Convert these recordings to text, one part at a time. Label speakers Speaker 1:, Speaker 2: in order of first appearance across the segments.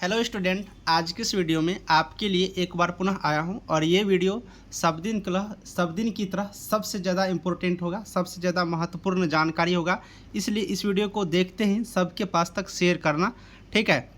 Speaker 1: Hello student, आज की इस वीडियो में आपके लिए एक बार पुनः आया हूं और ये वीडियो सब दिन की तरह सबसे ज़्यादा इम्पोर्टेंट होगा, सबसे ज़्यादा महत्वपूर्ण जानकारी होगा। इसलिए इस वीडियो को देखते ही सबके पास तक शेयर करना, ठीक है।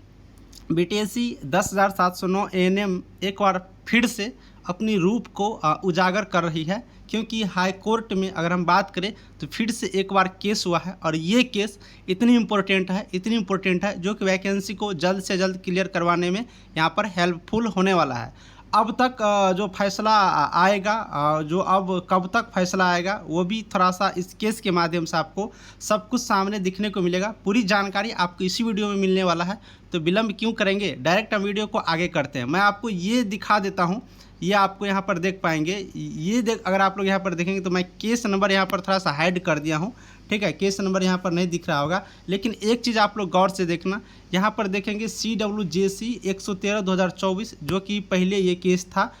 Speaker 1: बीटीएससी 10,709 एएनएम एक बार फिर से अपनी रूप को उजागर कर रही है, क्योंकि हाई कोर्ट में अगर हम बात करें तो फिर से एक बार केस हुआ है और ये केस इतनी इम्पोर्टेंट है जो कि वैकेंसी को जल्द से जल्द क्लियर करवाने में यहाँ पर हेल्पफुल होने वाला है। अब तक जो फैसला आएगा, जो अब कब तक फैसला आएगा, वो भी थोड़ा सा इस केस के माध्यम से आपको सब कुछ सामने दिखने को मिलेगा। पूरी जानकारी आपको इसी वीडियो में मिलने वाला है, तो विलंब क्यों करेंगे, डायरेक्ट हम वीडियो को आगे करते हैं। मैं आपको ये दिखा देता हूँ, ये आपको यहाँ पर देख पाएंगे। अगर आप लोग यहाँ पर देखेंगे तो मैं केस नंबर यहाँ पर थोड़ा सा हाइड कर दिया हूँ, ठीक है। केस नंबर यहाँ पर नहीं दिख रहा होगा, लेकिन एक चीज़ आप लोग गौर से देखना, यहाँ पर देखेंगे CWJC 113/2024, जो कि पहले ये केस था,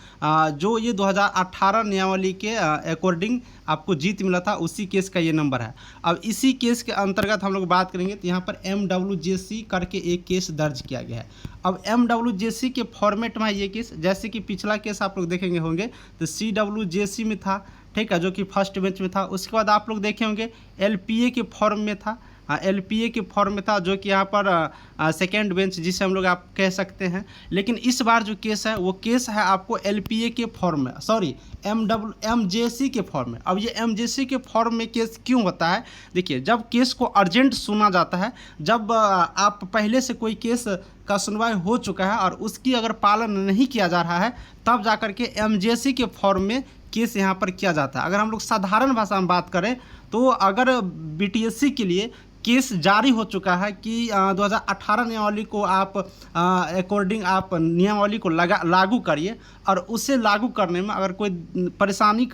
Speaker 1: जो ये 2018 नियमावली के अकॉर्डिंग आपको जीत मिला था, उसी केस का ये नंबर है। अब इसी केस के अंतर्गत हम लोग बात करेंगे तो यहाँ पर MWJC करके एक केस दर्ज किया गया है। अब MWJC के फॉर्मेट में ये केस, जैसे कि पिछला केस आप लोग देखेंगे होंगे तो CWJC में था, ठीक है, जो कि फर्स्ट बेंच में था। उसके बाद आप लोग देखे होंगे LPA के फॉर्म में था, LPA के फॉर्म में था, जो कि यहाँ पर सेकेंड बेंच जिसे हम लोग आप कह सकते हैं। लेकिन इस बार जो केस है वो केस है आपको LPA के फॉर्म में, सॉरी MJC के फॉर्म में। अब ये MJC के फॉर्म में केस क्यों होता है, देखिए, जब केस को अर्जेंट सुना जाता है, जब आप पहले से कोई केस का सुनवाई हो चुका है और उसकी अगर पालन नहीं किया जा रहा है, तब जाकर के MJC के फॉर्म में केस यहाँ पर किया जाता है। अगर हम लोग साधारण भाषा में बात करें तो अगर BTSC के लिए केस जारी हो चुका है कि 2018 नियमावली को आप अकॉर्डिंग आप नियमावली को लागू करिए, और उसे लागू करने में अगर कोई परेशानी नहीं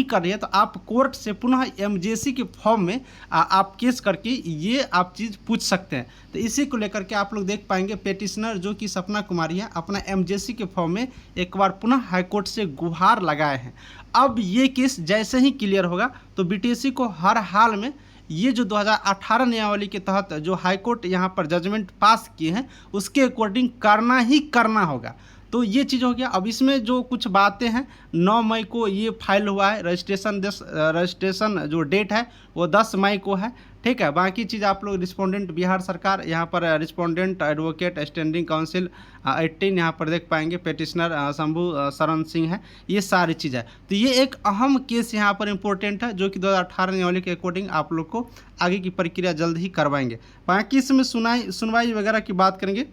Speaker 1: कर रही है, तो आप कोर्ट से पुनः MJC के फॉर्म में आप केस करके ये आप चीज़ पूछ सकते हैं। तो इसी को लेकर के आप लोग देख पाएंगे पेटिशनर जो कि सपना कुमारी है, अपना MJC के फॉर्म में एक बार पुनः हाईकोर्ट से गुहार लगाए हैं। अब ये केस जैसे ही क्लियर होगा तो BTSC को हर हाल में ये जो 2018 नियमावली के तहत जो हाईकोर्ट यहाँ पर जजमेंट पास किए हैं, उसके अकॉर्डिंग करना ही करना होगा। तो ये चीज़ हो गया। अब इसमें जो कुछ बातें हैं, 9 मई को ये फाइल हुआ है, रजिस्ट्रेशन जो डेट है वो 10 मई को है, ठीक है। बाकी चीज़ आप लोग रिस्पोंडेंट बिहार सरकार, यहाँ पर रिस्पोंडेंट एडवोकेट स्टैंडिंग काउंसिल 18 यहाँ पर देख पाएंगे, पेटिशनर शंभू शरण सिंह है, ये सारी चीज़ है। तो ये एक अहम केस यहाँ पर इम्पोर्टेंट है, जो कि 2018 नियमावली के अकॉर्डिंग आप लोग को आगे की प्रक्रिया जल्द ही करवाएंगे। बाकी इसमें सुनवाई वगैरह की बात करेंगे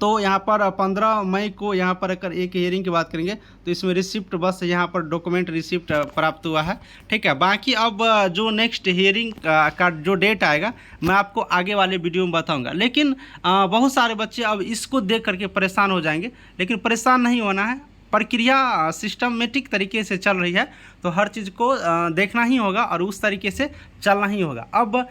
Speaker 1: तो यहाँ पर 15 मई को यहाँ पर अगर एक हियरिंग की बात करेंगे तो इसमें रिसिप्ट बस यहाँ पर डॉक्यूमेंट रिसिप्ट प्राप्त हुआ है, ठीक है। बाकी अब जो नेक्स्ट हियरिंग का जो डेट आएगा मैं आपको आगे वाले वीडियो में बताऊंगा। लेकिन बहुत सारे बच्चे अब इसको देख करके परेशान हो जाएंगे, लेकिन परेशान नहीं होना है। प्रक्रिया सिस्टमेटिक तरीके से चल रही है, तो हर चीज़ को देखना ही होगा और उस तरीके से चलना ही होगा। अब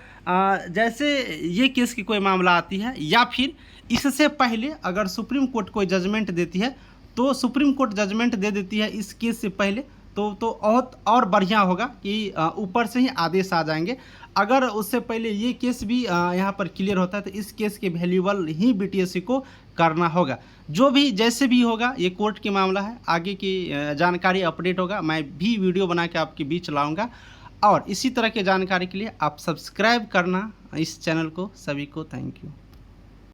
Speaker 1: जैसे ये केस की कोई मामला आती है, या फिर इससे पहले अगर सुप्रीम कोर्ट कोई जजमेंट देती है, तो सुप्रीम कोर्ट जजमेंट दे देती है इस केस से पहले, तो बहुत और बढ़िया होगा कि ऊपर से ही आदेश आ जाएंगे। अगर उससे पहले ये केस भी यहाँ पर क्लियर होता है तो इस केस के वैल्यूएबल ही BTSC को करना होगा। जो भी जैसे भी होगा, ये कोर्ट की मामला है, आगे की जानकारी अपडेट होगा, मैं भी वीडियो बना के आपके बीच लाऊंगा। और इसी तरह की जानकारी के लिए आप सब्सक्राइब करना इस चैनल को। सभी को थैंक यू।